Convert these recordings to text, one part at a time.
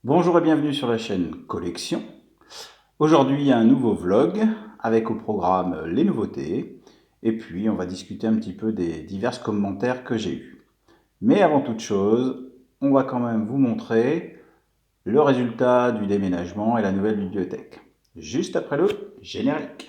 Bonjour et bienvenue sur la chaîne Collection. Aujourd'hui, un nouveau vlog avec au programme les nouveautés et puis on va discuter un petit peu des divers commentaires que j'ai eus. Mais avant toute chose, on va quand même vous montrer le résultat du déménagement et la nouvelle bibliothèque. Juste après le générique.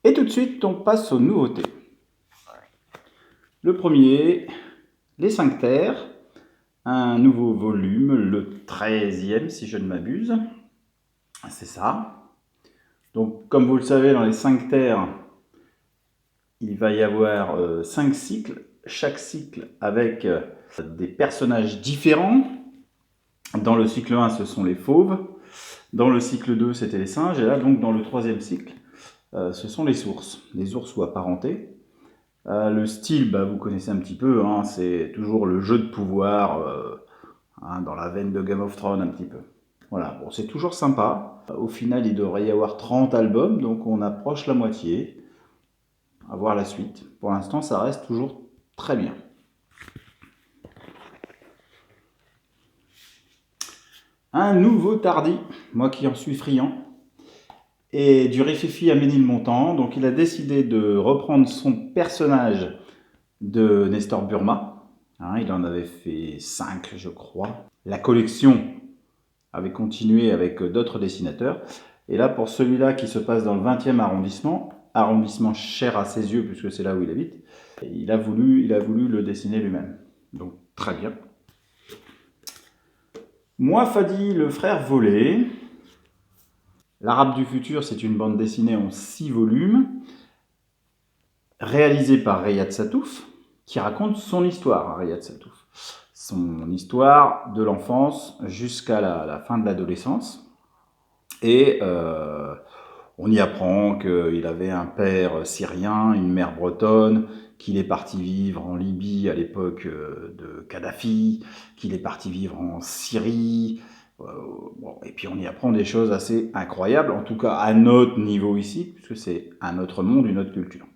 Et tout de suite, on passe aux nouveautés. Le premier, les 5 terres, un nouveau volume, le 13e si je ne m'abuse. C'est ça. Donc, comme vous le savez, dans les 5 terres, il va y avoir 5 cycles, chaque cycle avec des personnages différents. Dans le cycle 1, ce sont les fauves. Dans le cycle 2, c'était les singes. Et là, donc, dans le troisième cycle, ce sont les ours ou apparentés. Le style, vous connaissez un petit peu, hein, c'est toujours le jeu de pouvoir, dans la veine de Game of Thrones un petit peu. Voilà, bon, c'est toujours sympa. Au final, il devrait y avoir 30 albums, donc on approche la moitié. À voir la suite. Pour l'instant, ça reste toujours très bien. Un nouveau Tardy, moi qui en suis friand, et du Rififi à Ménilmontant. Donc il a décidé de reprendre son personnage de Nestor Burma. Hein, il en avait fait 5, je crois. La collection avait continué avec d'autres dessinateurs. Et là, pour celui-là qui se passe dans le 20e arrondissement cher à ses yeux, puisque c'est là où il habite, il a voulu le dessiner lui-même. Donc très bien. Moi, Fadi, le frère volé. L'Arabe du futur, c'est une bande dessinée en 6 volumes, réalisée par Riyad Satouf, qui raconte son histoire, Riyad Satouf. Son histoire de l'enfance jusqu'à la fin de l'adolescence. Et on y apprend qu'il avait un père syrien, une mère bretonne, qu'il est parti vivre en Libye à l'époque de Kadhafi, qu'il est parti vivre en Syrie. Bon, et puis on y apprend des choses assez incroyables, en tout cas à notre niveau ici, puisque c'est un autre monde, une autre culture.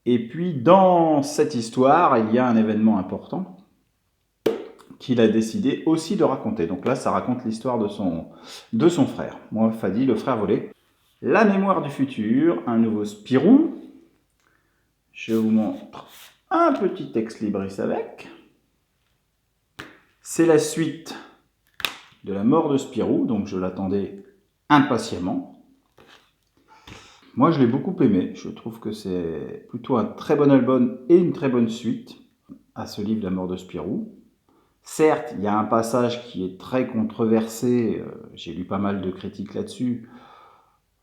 Et puis dans cette histoire, il y a un événement important qu'il a décidé aussi de raconter. Donc là, ça raconte l'histoire de son frère. Moi, Fadi, le frère volé. La mémoire du futur, un nouveau Spirou. Je vous montre un petit ex libris avec. C'est la suite de la mort de Spirou, donc je l'attendais impatiemment. Moi, je l'ai beaucoup aimé. Je trouve que c'est plutôt un très bon album et une très bonne suite à ce livre, La mort de Spirou. Certes, il y a un passage qui est très controversé, j'ai lu pas mal de critiques là-dessus,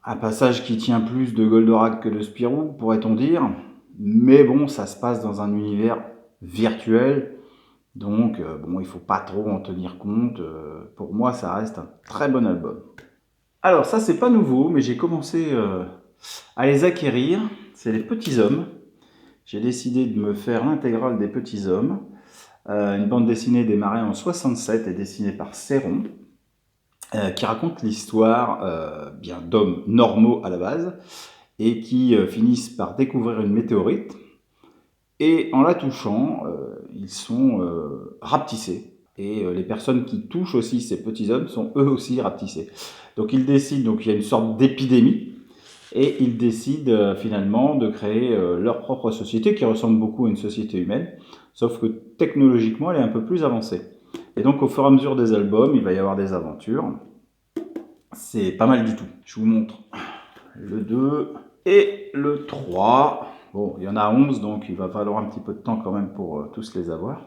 un passage qui tient plus de Goldorak que de Spirou, pourrait-on dire, mais bon, ça se passe dans un univers virtuel, donc bon, il ne faut pas trop en tenir compte, pour moi ça reste un très bon album. Alors ça c'est pas nouveau, mais j'ai commencé à les acquérir, c'est les Petits Hommes. J'ai décidé de me faire l'intégrale des Petits Hommes. Une bande dessinée démarrée en 67 et dessinée par Céron, qui raconte l'histoire d'hommes normaux à la base et qui finissent par découvrir une météorite et en la touchant, ils sont rapetissés. Et les personnes qui touchent aussi ces petits hommes sont eux aussi rapetissés. Donc ils décident, donc il y a une sorte d'épidémie, et ils décident finalement de créer leur propre société qui ressemble beaucoup à une société humaine, sauf que technologiquement elle est un peu plus avancée. Et donc au fur et à mesure des albums, il va y avoir des aventures. C'est pas mal du tout. Je vous montre le 2 et le 3. Bon, il y en a 11, donc il va falloir un petit peu de temps quand même pour tous les avoir.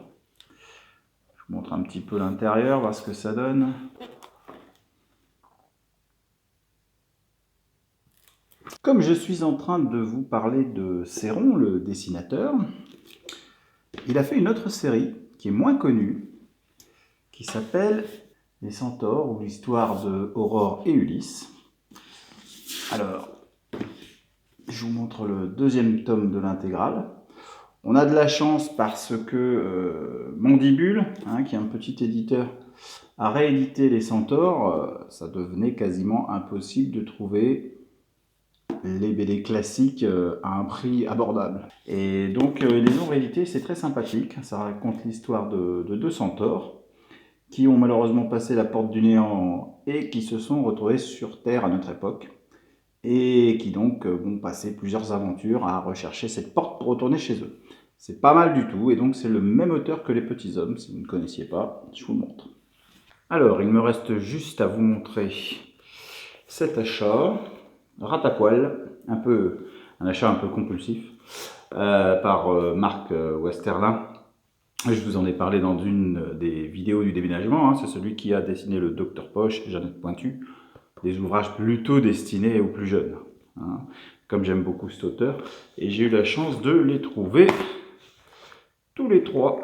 Je vous montre un petit peu l'intérieur, voir ce que ça donne. Comme je suis en train de vous parler de Céron, le dessinateur, il a fait une autre série qui est moins connue, qui s'appelle Les Centaures ou l'histoire de Aurore et Ulysse. Alors, je vous montre le deuxième tome de l'intégrale. On a de la chance parce que Mandibule, qui est un petit éditeur, a réédité Les Centaures. Ça devenait quasiment impossible de trouver les BD classiques à un prix abordable. Et donc ils les ont réédités, c'est très sympathique. Ça raconte l'histoire de deux centaures qui ont malheureusement passé la porte du néant et qui se sont retrouvés sur Terre à notre époque. Et qui donc vont passer plusieurs aventures à rechercher cette porte pour retourner chez eux. C'est pas mal du tout, et donc c'est le même auteur que Les Petits Hommes. Si vous ne connaissiez pas, je vous le montre. Alors, il me reste juste à vous montrer cet achat, rat à poil, un achat un peu compulsif, par Marc Westerlin. Je vous en ai parlé dans une des vidéos du déménagement, c'est celui qui a dessiné le Docteur Poche, Jeannette Pointu, des ouvrages plutôt destinés aux plus jeunes, comme j'aime beaucoup cet auteur. Et j'ai eu la chance de les trouver tous les trois.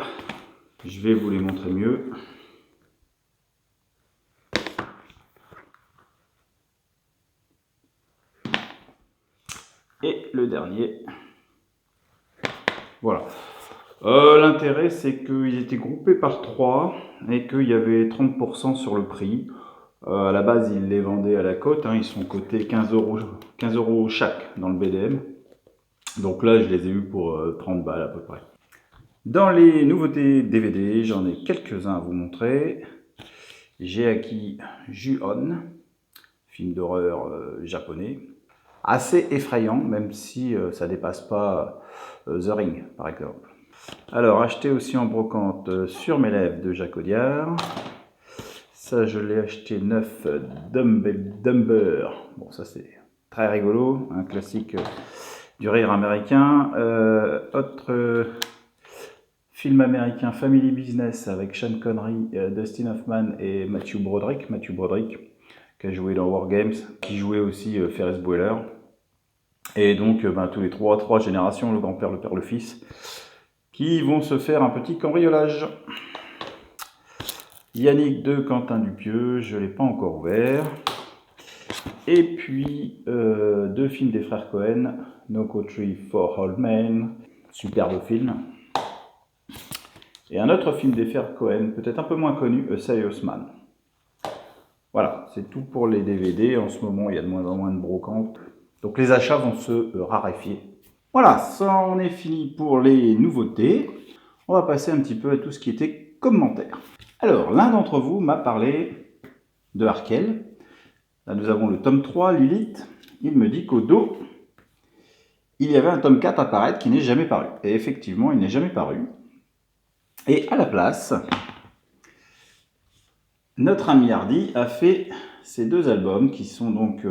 Je vais vous les montrer mieux. Et le dernier. Voilà. L'intérêt, c'est qu'ils étaient groupés par 3 et qu'il y avait 30% sur le prix. À la base, ils les vendaient à la cote. Ils sont cotés 15 € chaque dans le BDM. Donc là, je les ai eus pour 30 balles à peu près. Dans les nouveautés DVD, j'en ai quelques-uns à vous montrer. J'ai acquis Ju-On, film d'horreur japonais. Assez effrayant, même si ça dépasse pas The Ring, par exemple. Alors, acheté aussi en brocante Sur mes lèvres de Jacques Audiard. Ça, je l'ai acheté neuf, Dumber. Bon, ça c'est très rigolo, un classique du rire américain. Autre film américain, Family Business, avec Sean Connery, Dustin Hoffman et Matthew Broderick. Matthew Broderick, qui a joué dans War Games, qui jouait aussi Ferris Bueller. Et donc, tous les trois générations, le grand-père, le père, le fils, qui vont se faire un petit cambriolage. Yannick de Quentin Dupieux, je ne l'ai pas encore ouvert. Et puis, 2 films des frères Cohen, No Country for Old Men, superbe film. Et un autre film des frères Cohen, peut-être un peu moins connu, A Serious Man. Voilà, c'est tout pour les DVD. En ce moment, il y a de moins en moins de brocantes. Donc les achats vont se raréfier. Voilà, ça en est fini pour les nouveautés. On va passer un petit peu à tout ce qui était commentaires. Alors, l'un d'entre vous m'a parlé de Harkel. Là, nous avons le tome 3, Lilith. Il me dit qu'au dos, il y avait un tome 4 à paraître qui n'est jamais paru. Et effectivement, il n'est jamais paru. Et à la place, notre ami Hardy a fait ces 2 albums qui sont donc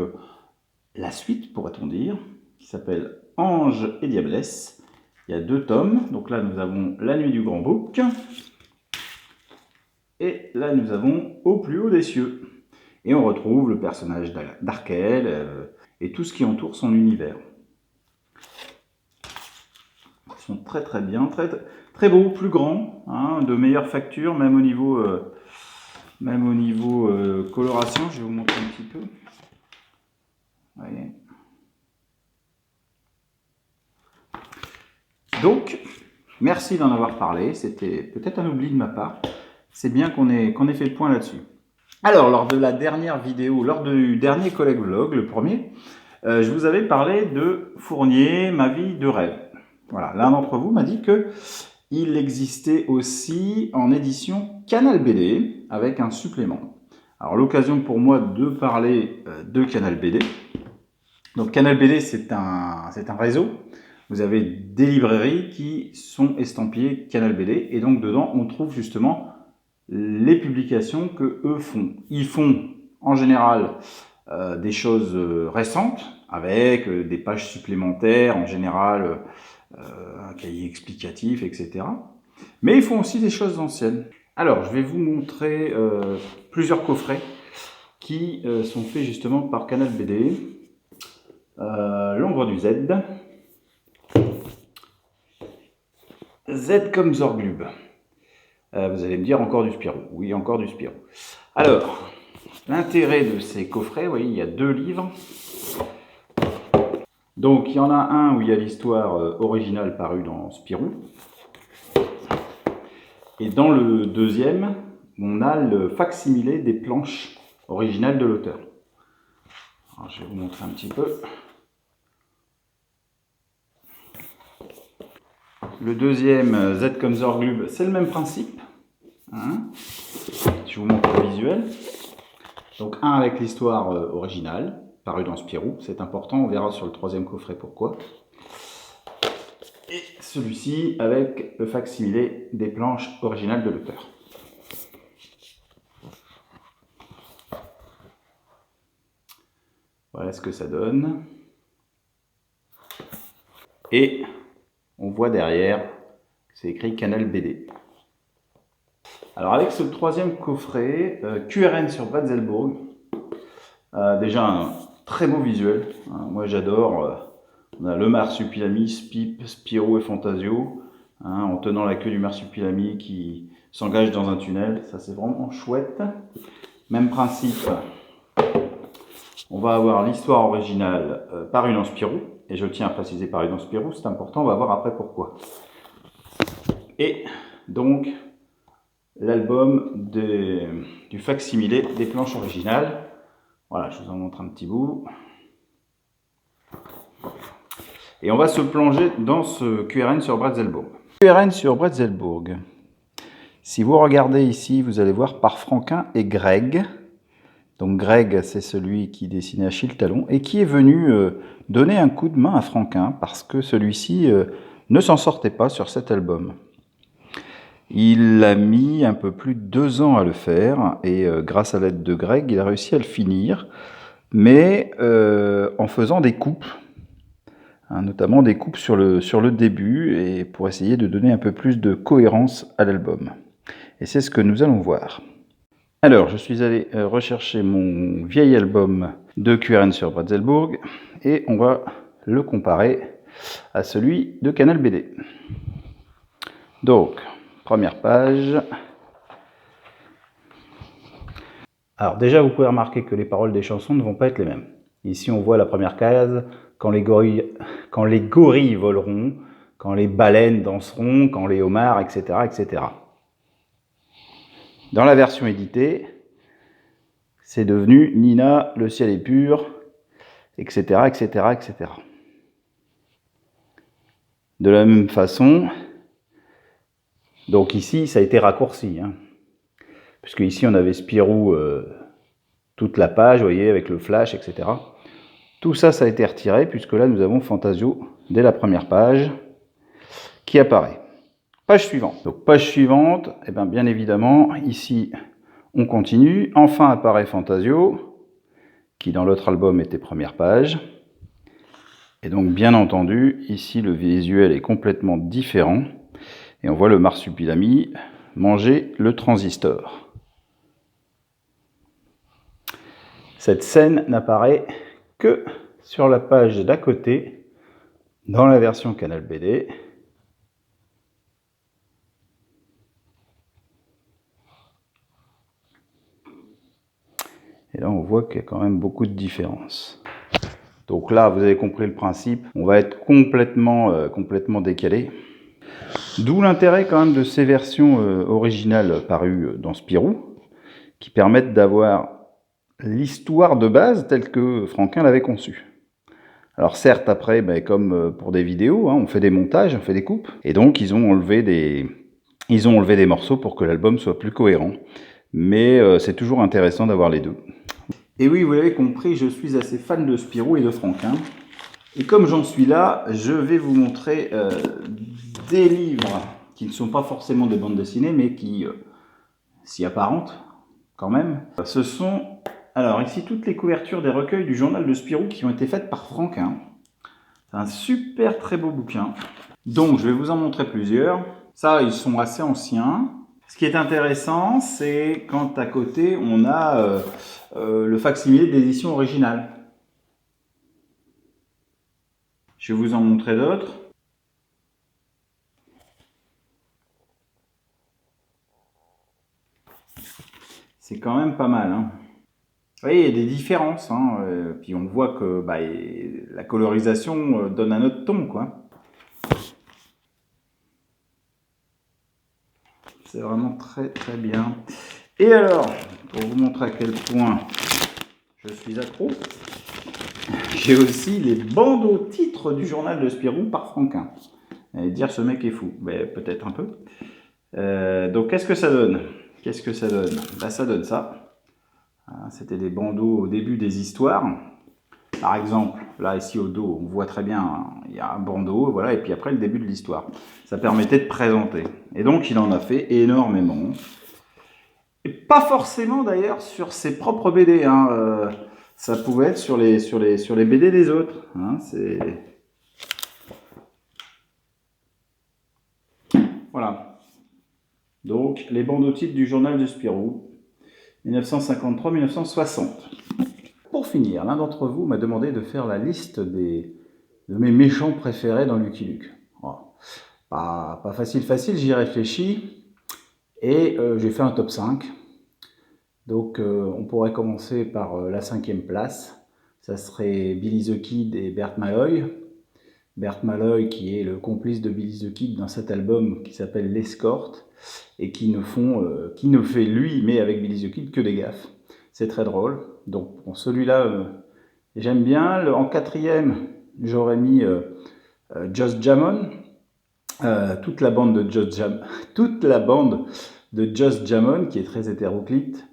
la suite, pourrait-on dire, qui s'appelle Ange et Diablesse. Il y a 2 tomes. Donc là, nous avons La Nuit du Grand Bouc. Et là, nous avons Au plus haut des cieux. Et on retrouve le personnage d'Harkel et tout ce qui entoure son univers. Ils sont très très bien, très beaux, plus grands, de meilleure facture, même au niveau coloration. Je vais vous montrer un petit peu. Vous voyez. Donc, merci d'en avoir parlé. C'était peut-être un oubli de ma part. C'est bien qu'on ait fait le point là-dessus. Alors, lors de la dernière vidéo, lors du dernier collègue vlog, le premier, je vous avais parlé de Fournier, Ma vie de rêve. Voilà, l'un d'entre vous m'a dit qu'il existait aussi en édition Canal BD avec un supplément. Alors, l'occasion pour moi de parler de Canal BD. Donc, Canal BD, c'est un réseau. Vous avez des librairies qui sont estampillées Canal BD et donc dedans, on trouve justement les publications que eux font. Ils font en général des choses récentes avec des pages supplémentaires, en général un cahier explicatif, etc. Mais ils font aussi des choses anciennes. Alors, je vais vous montrer plusieurs coffrets qui sont faits justement par Canal BD. L'ombre du Z. Z comme Zorglub. Vous allez me dire encore du Spirou. Oui, encore du Spirou. Alors, l'intérêt de ces coffrets, vous voyez, il y a 2 livres. Donc, il y en a un où il y a l'histoire originale parue dans Spirou. Et dans le deuxième, on a le facsimilé des planches originales de l'auteur. Alors, je vais vous montrer un petit peu. Le deuxième, Z comme Zorglub, c'est le même principe. Hein, je vous montre le visuel. Donc un avec l'histoire originale, parue dans Spirou, c'est important, on verra sur le troisième coffret pourquoi. Et celui-ci avec le facsimilé des planches originales de l'auteur. Voilà ce que ça donne. Et on voit derrière, c'est écrit Canal BD. Alors avec ce troisième coffret, QRN sur Bratzelburg, déjà un très beau visuel, hein, moi j'adore, on a le Marsupilami, Spip, Spirou et Fantasio, hein, en tenant la queue du Marsupilami qui s'engage dans un tunnel, ça c'est vraiment chouette. Même principe, on va avoir l'histoire originale parue dans Spirou, et je tiens à préciser parue dans Spirou, c'est important, on va voir après pourquoi. Et donc l'album du facsimilé des planches originales. Voilà, je vous en montre un petit bout. Et on va se plonger dans ce QRN sur Bratzelburg. QRN sur Bratzelburg. Si vous regardez ici, vous allez voir par Franquin et Greg. Donc Greg, c'est celui qui dessinait Achille Talon et qui est venu donner un coup de main à Franquin parce que celui-ci ne s'en sortait pas sur cet album. Il a mis un peu plus de 2 ans à le faire et grâce à l'aide de Greg, il a réussi à le finir, mais en faisant des coupes, hein, notamment des coupes sur le début et pour essayer de donner un peu plus de cohérence à l'album. Et c'est ce que nous allons voir. Alors, je suis allé rechercher mon vieil album de QRN sur Bratzelburg et on va le comparer à celui de Canal BD. Donc, première page. Alors déjà, vous pouvez remarquer que les paroles des chansons ne vont pas être les mêmes. Ici, on voit la première case, quand les gorilles voleront, quand les baleines danseront, quand les homards, etc., etc. Dans la version éditée, c'est devenu Nina, le ciel est pur, etc., etc., etc. De la même façon, donc ici, ça a été raccourci, hein, puisque ici, on avait Spirou toute la page, vous voyez, avec le flash, etc. Tout ça, ça a été retiré, puisque là, nous avons Fantasio, dès la première page, qui apparaît. Page suivante. Donc, page suivante, eh bien évidemment, ici, on continue. Enfin apparaît Fantasio, qui dans l'autre album était première page. Et donc, bien entendu, ici, le visuel est complètement différent. Et on voit le Marsupilami manger le transistor. Cette scène n'apparaît que sur la page d'à côté, dans la version Canal BD. Et là, on voit qu'il y a quand même beaucoup de différences. Donc là, vous avez compris le principe. On va être complètement décalé. D'où l'intérêt quand même de ces versions originales parues dans Spirou, qui permettent d'avoir l'histoire de base telle que Franquin l'avait conçue. Alors certes, après, comme pour des vidéos, hein, on fait des montages, on fait des coupes, et donc ils ont enlevé des morceaux pour que l'album soit plus cohérent. Mais c'est toujours intéressant d'avoir les deux. Et oui, vous l'avez compris, je suis assez fan de Spirou et de Franquin. Et comme j'en suis là, je vais vous montrer des livres qui ne sont pas forcément des bandes dessinées, mais qui s'y apparentent quand même. Ce sont, alors ici, toutes les couvertures des recueils du journal de Spirou qui ont été faites par Franquin. C'est un super très beau bouquin. Donc, je vais vous en montrer plusieurs. Ça, ils sont assez anciens. Ce qui est intéressant, c'est quand à côté, on a le facsimilé d'édition originale. Je vais vous en montrer d'autres. C'est quand même pas mal, hein. Oui, il y a des différences, hein. Puis on voit que la colorisation donne un autre ton, quoi. C'est vraiment très très bien. Et alors, pour vous montrer à quel point je suis accro, j'ai aussi les bandeaux titres du journal de Spirou par Franquin. Vous allez dire, ce mec est fou. Ben, peut-être un peu. Donc, qu'est-ce que ça donne? Qu'est-ce que ça donne? Ça donne ça. C'était des bandeaux au début des histoires. Par exemple, là, ici au dos, on voit très bien, hein, il y a un bandeau, voilà, et puis après, le début de l'histoire. Ça permettait de présenter. Et donc, il en a fait énormément. Et pas forcément, d'ailleurs, sur ses propres BD, hein. Ça pouvait être sur les BD des autres. Hein, voilà. Donc, les bandeaux titres du journal de Spirou, 1953-1960. Pour finir, l'un d'entre vous m'a demandé de faire la liste de mes méchants préférés dans Lucky Luke. Oh, pas facile, j'y réfléchis. Et j'ai fait un top 5. Donc on pourrait commencer par la 5e place. Ça serait Billy the Kid et Bert Malloy. Bert Malloy qui est le complice de Billy the Kid dans cet album qui s'appelle L'Escorte et qui ne fait lui, mais avec Billy the Kid, que des gaffes. C'est très drôle. Donc bon, celui-là, j'aime bien. En 4e, j'aurais mis Just Jamon. Toute la bande de Just Jamon qui est très hétéroclite.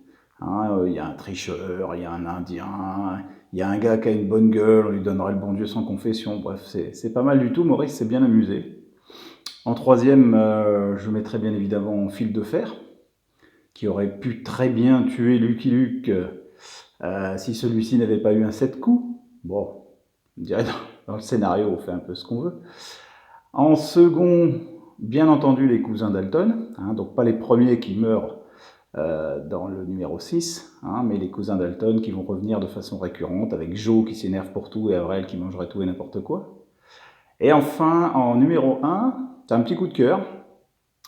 Hein, y a un tricheur, il y a un indien, il y a un gars qui a une bonne gueule, on lui donnerait le bon Dieu sans confession. Bref, c'est pas mal du tout. Maurice s'est bien amusé. En 3e, je mettrais bien évidemment Fil de Fer, qui aurait pu très bien tuer Lucky Luke si celui-ci n'avait pas eu un 7 coups. Bon, je dirais dans le scénario, on fait un peu ce qu'on veut. En second, bien entendu, les cousins Dalton, hein, donc pas les premiers qui meurent dans le numéro 6, hein, mais les cousins Dalton qui vont revenir de façon récurrente, avec Joe qui s'énerve pour tout et Avril qui mangerait tout et n'importe quoi. Et enfin, en numéro 1, c'est un petit coup de cœur,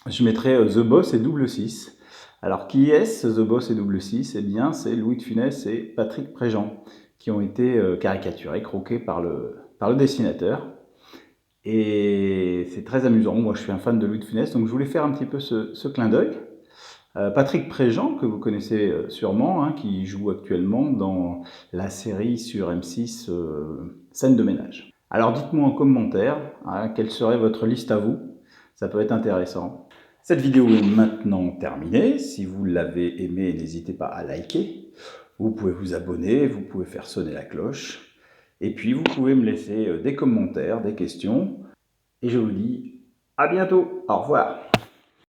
je mettrai The Boss et Double 6. Alors, qui est-ce, The Boss et Double 6? Eh bien, c'est Louis de Funès et Patrick Préjean, qui ont été caricaturés, croqués par le dessinateur. Et c'est très amusant. Moi, je suis un fan de Louis de Funès, donc je voulais faire un petit peu ce clin d'œil. Patrick Préjean, que vous connaissez sûrement, hein, qui joue actuellement dans la série sur M6 Scène de ménage. Alors dites-moi en commentaire, hein, quelle serait votre liste à vous? Ça peut être intéressant. Cette vidéo est maintenant terminée. Si vous l'avez aimée, n'hésitez pas à liker. Vous pouvez vous abonner, vous pouvez faire sonner la cloche. Et puis vous pouvez me laisser des commentaires, des questions. Et je vous dis à bientôt. Au revoir.